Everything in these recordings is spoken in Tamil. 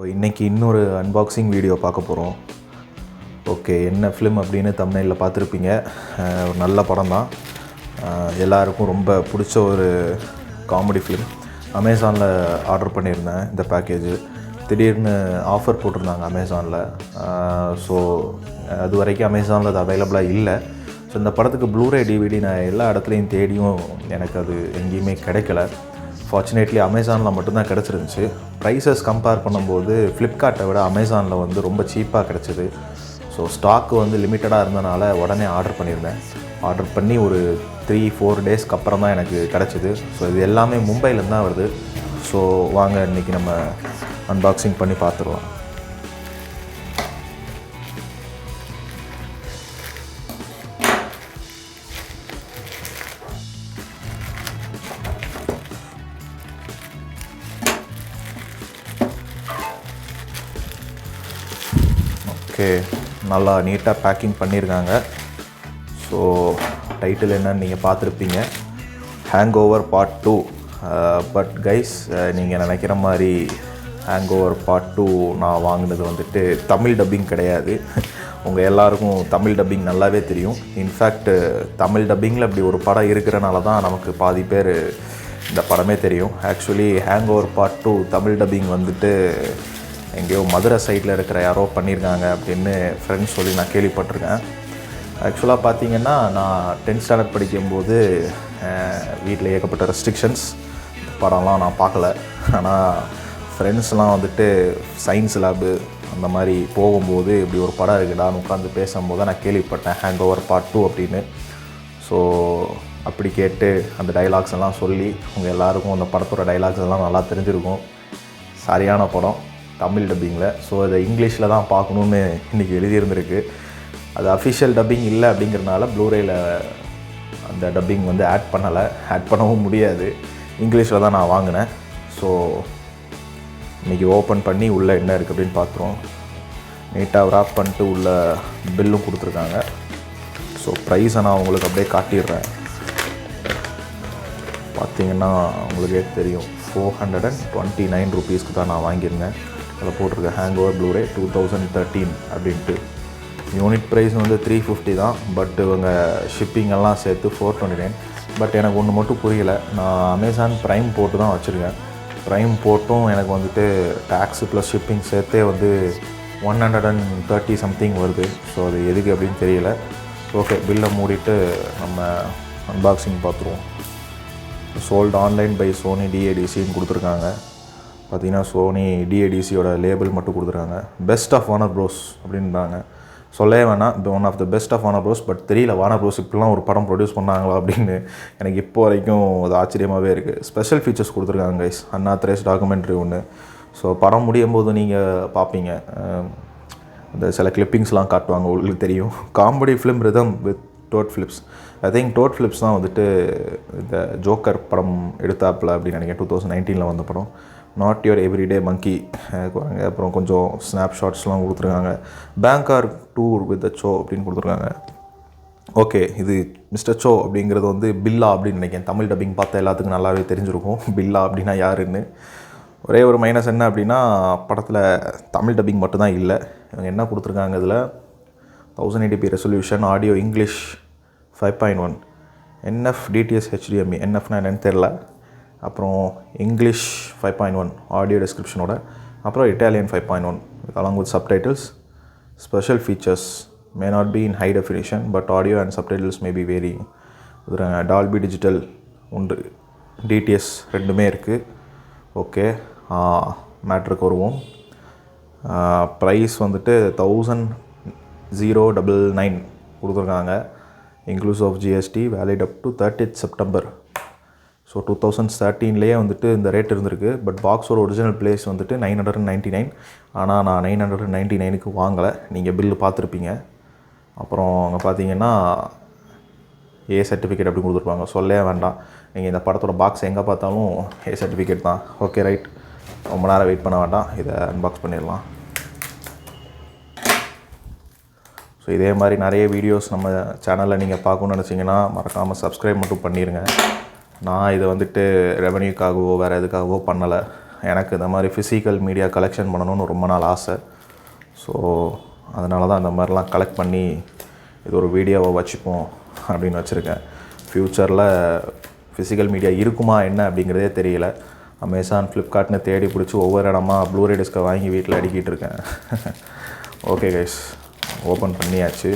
இன்றைக்கி இன்னொரு அன்பாக்சிங் வீடியோ பார்க்க போகிறோம். ஓகே, என்ன ஃபிலிம் அப்படின்னு தம்ப்நெயிலில் பார்த்துருப்பீங்க. ஒரு நல்ல படம் தான். எல்லாருக்கும் ரொம்ப பிடிச்ச ஒரு காமெடி ஃபிலிம். அமேசானில் ஆர்டர் பண்ணியிருந்தேன் இந்த பேக்கேஜு. திடீர்னு ஆஃபர் போட்டிருந்தாங்க அமேசானில். ஸோ அது வரைக்கும் அமேசானில் அது அவைலபிளாக இல்லை. ஸோ இந்த படத்துக்கு ப்ளூரே டிவிடி நான் எல்லா இடத்துலையும் தேடியும் எனக்கு அது எங்கேயுமே கிடைக்கல. ஃபார்ச்சுனேட்லி அமேசானில் மட்டும்தான் கிடச்சிருந்துச்சு. ப்ரைஸஸ் கம்பேர் பண்ணும்போது ஃப்ளிப்கார்ட்டை விட அமேசானில் வந்து ரொம்ப சீப்பாக கிடச்சிது. ஸோ ஸ்டாக்கு வந்து லிமிட்டடாக இருந்தனால உடனே ஆர்டர் பண்ணியிருந்தேன். ஆர்டர் பண்ணி ஒரு 3-4 டேஸ்க்கு அப்புறம் தான் எனக்கு கிடச்சிது. ஸோ இது எல்லாமே மும்பையிலேருந்து தான் வருது. ஸோ வாங்க இன்றைக்கி நம்ம அன்பாக்சிங் பண்ணி பார்த்துடலாம். ஓகே, நல்லா நீட்டாக பேக்கிங் பண்ணியிருக்காங்க. ஸோ டைட்டில் என்னன்னு நீங்கள் பார்த்துருப்பீங்க, hang over part 2. But guys, நீங்கள் நினைக்கிற மாதிரி ஹேங் ஓவர் பார்ட் 2 நான் வாங்கினது வந்துட்டு தமிழ் டப்பிங் கிடையாது. உங்கள் எல்லாருக்கும் தமிழ் டப்பிங் நல்லாவே தெரியும். இன்ஃபேக்ட் தமிழ் டப்பிங்கில் அப்படி ஒரு படம் இருக்கிறனால தான் நமக்கு பாதி பேர் இந்த படமே தெரியும். Actually hang over part 2 Tamil dubbing வந்துட்டு எங்கேயோ மதுரை சைடில் இருக்கிற யாரோ பண்ணியிருக்காங்க அப்படின்னு ஃப்ரெண்ட்ஸ் சொல்லி நான் கேள்விப்பட்டிருக்கேன். ஆக்சுவலாக பார்த்தீங்கன்னா, நான் 10th ஸ்டாண்டர்ட் படிக்கும்போது வீட்டில் ஏகப்பட்ட ரெஸ்ட்ரிக்ஷன்ஸ், படம்லாம் நான் பார்க்கல. ஆனால் ஃப்ரெண்ட்ஸ்லாம் வந்துட்டு சயின்ஸ் லேபு அந்த மாதிரி போகும்போது இப்படி ஒரு படம் இருக்குடான்னு உட்காந்து பேசும்போது நான் கேள்விப்பட்டேன் ஹேங் ஓவர் பார்ட் 2 அப்படின்னு. ஸோ அப்படி கேட்டு அந்த டைலாக்ஸ் எல்லாம் சொல்லி உங்கள் எல்லாருக்கும் அந்த படத்தோட டைலாக்ஸ் எல்லாம் நல்லா தெரிஞ்சிருக்கும். சரியான படம் தமிழ் டப்பிங்கில். ஸோ அதை இங்கிலீஷில் தான் பார்க்கணுன்னு இன்றைக்கி எழுதியிருந்திருக்கு. அது அஃபிஷியல் டப்பிங் இல்லை அப்படிங்கிறனால ப்ளூரேயில் அந்த டப்பிங் வந்து ஆட் பண்ணவும் முடியாது. இங்கிலீஷில் தான் நான் வாங்கினேன். ஸோ இன்றைக்கி ஓப்பன் பண்ணி உள்ளே என்ன இருக்குது அப்படின்னு பார்த்துருவோம். நீட்டாக ராப் பண்ணிட்டு உள்ள பில்லும் கொடுத்துருக்காங்க. ஸோ ப்ரைஸை நான் உங்களுக்கு அப்படியே காட்டிடுறேன். பார்த்திங்கன்னா உங்களுக்கே தெரியும், 429 ருபீஸ்க்கு தான் நான் வாங்கியிருந்தேன். அதில் போட்டிருக்கேன் ஹேங் ஓவர் ப்ளூரே 2013 அப்படின்ட்டு. யூனிட் ப்ரைஸ் வந்து 350 தான். பட் இவங்க ஷிப்பிங் எல்லாம் சேர்த்து 429. பட் எனக்கு ஒன்று மட்டும் புரியலை. நான் அமேசான் ப்ரைம் போட்டு தான் வச்சுருக்கேன். ப்ரைம் போட்டும் எனக்கு வந்துட்டு டேக்ஸு ப்ளஸ் ஷிப்பிங் சேர்த்தே வந்து 130 சம்திங் வருது. ஸோ அது எதுக்கு அப்படின்னு தெரியல. ஓகே, பில்லை மூடிட்டு நம்ம அன்பாக்சிங் பார்த்துருவோம். சோல்டு ஆன்லைன் பை சோனி டிஏடிசின்னு கொடுத்துருக்காங்க. பார்த்திங்கன்னா சோனி டிஏடிசியோட லேபிள் மட்டும் கொடுத்துருக்காங்க. பெஸ்ட் ஆஃப் வார்னர் ப்ரோஸ் அப்படின்றாங்க. சொல்லவே வேணாம், one of the best of Warner Bros. But தெரியல வார்னர் ப்ரோஸ் இப்படிலாம் ஒரு படம் ப்ரொடியூஸ் பண்ணாங்களா அப்படின்னு எனக்கு இப்போ வரைக்கும் அது ஆச்சரியமாகவே இருக்குது. ஸ்பெஷல் ஃபீச்சர்ஸ் கொடுத்துருக்காங்க கைஸ். அன்ஆத்தரைஸ்ட் டாக்குமெண்ட்ரி ஒன்று. ஸோ படம் முடியும் போது நீங்கள் பார்ப்பீங்க, அந்த சில கிளிப்பிங்ஸ்லாம் காட்டுவாங்க, உங்களுக்கு தெரியும். Comedy film rhythm with Todd Phillips. I think Todd Phillips தான் வந்துட்டு இந்த ஜோக்கர் படம் எடுத்தாப்பில் அப்படின்னு நினைக்கிறேன். 2019 வந்த படம். நாட் யுவர் எவ்ரிடே மங்கி. அப்புறம் கொஞ்சம் ஸ்னாப்ஷாட்ஸ்லாம் கொடுத்துருக்காங்க. பேங்கார் டூர் வித் த சோ அப்படின்னு கொடுத்துருக்காங்க. ஓகே, இது மிஸ்டர் சோ அப்படிங்கிறது வந்து பில்லா அப்படின்னு நினைக்கிறேன். தமிழ் டப்பிங் பார்த்தா எல்லாத்துக்கும் நல்லாவே தெரிஞ்சிருக்கும் பில்லா அப்படின்னா யாருன்னு. ஒரே ஒரு மைனஸ் என்ன அப்படின்னா, படத்தில் தமிழ் டப்பிங் மட்டும்தான் இல்லை. இவங்க என்ன கொடுத்துருக்காங்க, இதில் 1080p resolution, audio English 5.1, NF DTS HDMA. என்எஃப்னா என்னன்னு தெரில. அப்புறம் இங்கிலீஷ் 5.1 ஆடியோ டிஸ்கிரிப்ஷனோட. அப்புறம் Italian 5.1 along with subtitles. Special features may not be in high definition but audio and subtitles may be varying. Dolby digital உண்டு, டிடிஎஸ் ரெண்டுமே இருக்குது. ஓகே, மேட்ருக்கு வருவோம். ப்ரைஸ் வந்துட்டு 10,099 கொடுத்துருக்காங்க. Inclusive of GST, valid up to 30th September. So 2013 வந்துட்டு இந்த ரேட் இருந்திருக்கு. பட் பாக்ஸோட ஒரிஜினல் ப்ரைஸ் வந்துட்டு 999. ஆனால் நான் 999க்கு வாங்கலை. நீங்கள் பில்லு பார்த்துருப்பீங்க. அப்புறம் அங்கே பார்த்தீங்கன்னா ஏ சர்டிஃபிகேட் அப்படி கொடுத்துருப்பாங்க. சொல்லவே வேண்டாம், நீங்கள் இந்த படத்தோட பாக்ஸ் எங்கே பார்த்தாலும் ஏ சர்டிஃபிகேட் தான். ஓகே ரைட், ரொம்ப நேரம் வெயிட் பண்ண வேண்டாம், இதை அன்பாக்ஸ் பண்ணிடலாம். ஸோ இதே மாதிரி நிறைய வீடியோஸ் நம்ம சேனலில் நீங்கள் பார்க்கணுன்னு நினச்சிங்கன்னா மறக்காமல் சப்ஸ்கிரைப் மட்டும் பண்ணிடுங்க. நான் இதை வந்துட்டு ரெவன்யூக்காகவோ வேறு எதுக்காகவோ பண்ணலை. எனக்கு இந்த மாதிரி ஃபிசிக்கல் மீடியா கலெக்ஷன் பண்ணணும்னு ரொம்ப நாள் ஆசை. ஸோ அதனால தான் இந்த மாதிரிலாம் கலெக்ட் பண்ணி இது ஒரு வீடியோவை வச்சுப்போம் அப்படின்னு வச்சுருக்கேன். ஃப்யூச்சரில் ஃபிசிக்கல் மீடியா இருக்குமா என்ன அப்படிங்கிறதே தெரியல. அமேசான், ஃப்ளிப்கார்ட்னு தேடி பிடிச்சி ஒவ்வொரு இடமா ப்ளூரே டிஸ்கை வாங்கி வீட்டில் அடிக்கிட்டு இருக்கேன். ஓகே கைஸ், ஓப்பன் பண்ணியாச்சு.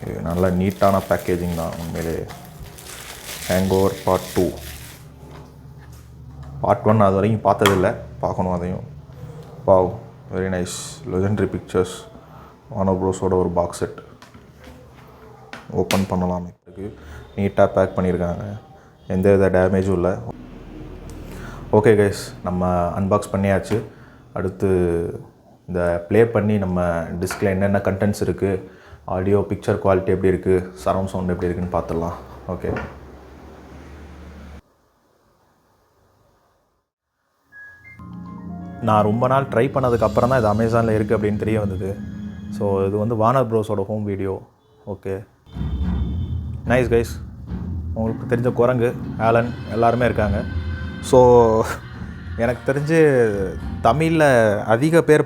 இது நல்ல நீட்டான பேக்கேஜிங் தான் உண்மையிலே. Hangover part 2. பார்ட் 1 அது வரைக்கும் பார்த்ததில்லை, பார்க்கணும் அதையும். Wow, very nice. Legendary pictures Warner ப்ரோஸோட ஒரு பாக்ஸ் செட். ஓப்பன் பண்ணலாம். இருக்குது, நீட்டாக பேக் பண்ணியிருக்காங்க, எந்த வித டேமேஜும் இல்லை. ஓகே கைஸ், நம்ம அன்பாக்ஸ் பண்ணியாச்சு. அடுத்து இந்த ப்ளே பண்ணி நம்ம டிஸ்கில் என்னென்ன கண்டென்ட்ஸ் இருக்குது, ஆடியோ பிக்சர் குவாலிட்டி எப்படி இருக்குது, சரவுண்ட் சவுண்ட் எப்படி இருக்குதுன்னு பார்த்துடலாம். ஓகே, நான் ரொம்ப நாள் ட்ரை பண்ணதுக்கப்புறம் தான் இது அமேசானில் இருக்குது அப்படின்னு தெரிய வந்தது. ஸோ இது வந்து வார்னர் ப்ரோஸோட home video. Okay, nice guys. உங்களுக்கு தெரிஞ்ச குரங்கு, ஆலன் எல்லாருமே இருக்காங்க. ஸோ எனக்கு தெரிஞ்சு தமிழில் அதிக பேர்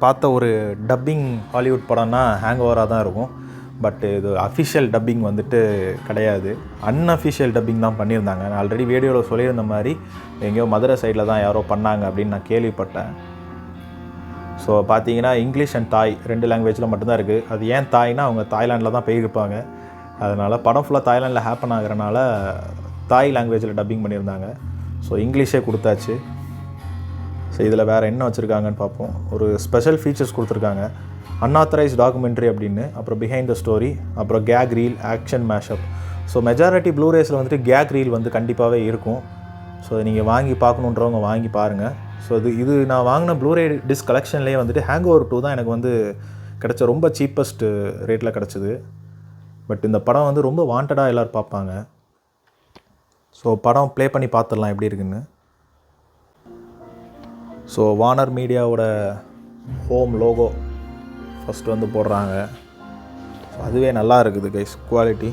பார்த்த ஒரு டப்பிங் ஹாலிவுட் படம்னா ஹேங்கோவராக தான் இருக்கும். பட் இது அஃபிஷியல் டப்பிங் வந்துட்டு கிடையாது, அன்அஃபிஷியல் டப்பிங் தான் பண்ணியிருந்தாங்க. நான் ஆல்ரெடி வீடியோவில் சொல்லியிருந்த மாதிரி எங்கேயோ மதுரை சைடில் தான் யாரோ பண்ணாங்க அப்படின்னு நான் கேள்விப்பட்டேன். ஸோ பார்த்தீங்கன்னா இங்கிலீஷ் அண்ட் தாய் 2 லாங்குவேஜில் மட்டும்தான் இருக்குது. அது ஏன் தாய்னா அவங்க தாய்லாண்டில் தான் போயிருப்பாங்க. அதனால் படம் ஃபுல்லாக தாய்லாண்டில் ஹேப்பன் ஆகிறனால தாய் லாங்குவேஜில் டப்பிங் பண்ணியிருந்தாங்க. ஸோ இங்கிலீஷே கொடுத்தாச்சு. ஸோ இதில் வேறு என்ன வச்சுருக்காங்கன்னு பார்ப்போம். ஒரு ஸ்பெஷல் ஃபீச்சர்ஸ் கொடுத்துருக்காங்க, அன்ஆத்தரைஸ் டாக்குமெண்ட்ரி அப்படின்னு, அப்புறம் பிஹைண்ட் த ஸ்டோரி, அப்புறம் gag reel, action mashup. So majority ப்ளூரேஸில் வந்துட்டு கேக் ரீல் வந்து கண்டிப்பாகவே இருக்கும். ஸோ நீங்கள் வாங்கி பார்க்கணுன்றவங்க வாங்கி பாருங்கள். ஸோ இது நான் வாங்கின ப்ளூரே டிஸ்க் கலெக்ஷன்லேயே வந்துட்டு ஹேங்கோவர் 2 தான் எனக்கு வந்து கிடச்ச ரொம்ப சீப்பஸ்ட் ரேட்டில் கிடச்சிது. பட் இந்த படம் வந்து ரொம்ப வாண்டடாக எல்லோரும் பார்ப்பாங்க. ஸோ படம் ப்ளே பண்ணி பார்த்துடலாம் எப்படி இருக்குன்னு. ஸோ வார்னர் மீடியாவோட ஹோம் லோகோ ஃபஸ்ட்டு வந்து போடுறாங்க. ஸோ அதுவே நல்லா இருக்குது கைஸ், குவாலிட்டி.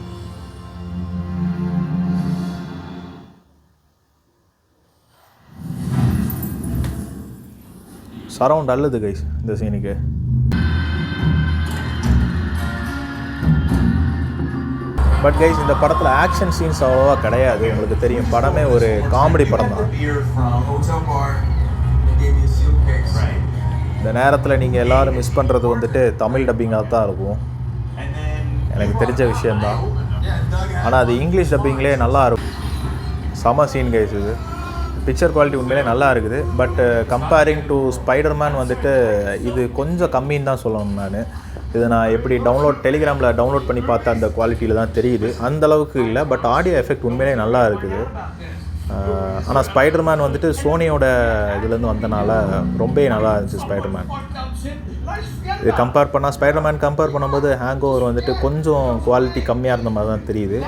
சரவுண்ட் அல்லது கைஸ் இந்த சீனுக்கு. பட் கைஸ் இந்த படத்தில் ஆக்ஷன் சீன்ஸ் அவ்வளோவா கிடையாது. உங்களுக்கு தெரியும், படமே ஒரு காமெடி படம் தான். இந்த நேரத்தில் நீங்கள் எல்லோரும் மிஸ் பண்ணுறது வந்துட்டு தமிழ் டப்பிங்காக தான் இருக்கும், எனக்கு தெரிஞ்ச விஷயந்தான். ஆனால் அது இங்கிலீஷ் டப்பிங்லேயே நல்லா இருக்கும். செம சீன் கைஸ். இது பிக்சர் குவாலிட்டி உண்மையிலே நல்லா இருக்குது. பட் கம்பேரிங் டு ஸ்பைடர்மேன் வந்துட்டு இது கொஞ்சம் கம்மின்னு தான் சொல்லணும். நான் எப்படி டெலிகிராமில் டவுன்லோட் பண்ணி பார்த்த அந்த குவாலிட்டியில் தான் தெரியுது, அந்தளவுக்கு இல்லை. பட் ஆடியோ எஃபெக்ட் உண்மையிலே நல்லா இருக்குது. ஆனால் ஸ்பைடர்மேன் வந்துட்டு சோனியோட இதுலேருந்து வந்தனால ரொம்ப நல்லா இருந்துச்சு ஸ்பைடர்மேன். இது ஸ்பைடர்மேன் கம்பேர் பண்ணும்போது ஹேங்கோவர் வந்துட்டு கொஞ்சம் குவாலிட்டி கம்மியாக இருந்த மாதிரி தான் தெரியுது.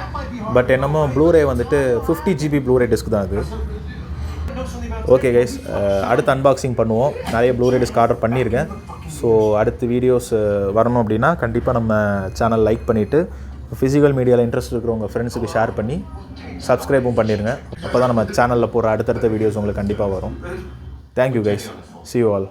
பட் என்னமோ ப்ளூரே வந்துட்டு 50 GB ப்ளூரே டிஸ்க் தான் அது. ஓகே கைஸ், அடுத்து அன்பாக்சிங் பண்ணுவோம். நிறைய ப்ளூரே டிஸ்க் ஆர்டர் பண்ணியிருக்கேன். ஸோ அடுத்து வீடியோஸ் வரணும் அப்படின்னா கண்டிப்பாக நம்ம சேனல் லைக் பண்ணிவிட்டு, ஃபிசிக்கல் மீடியாவில் இன்ட்ரெஸ்ட் இருக்கிற உங்கள் ஃப்ரெண்ட்ஸுக்கு ஷேர் பண்ணி சப்ஸ்கிரைபும் பண்ணிடுங்க. அப்போ தான் நம்ம சேனலில் போகிற அடுத்தடுத்த வீடியோஸ் உங்களுக்கு கண்டிப்பாக வரும். Thank you guys, see you all.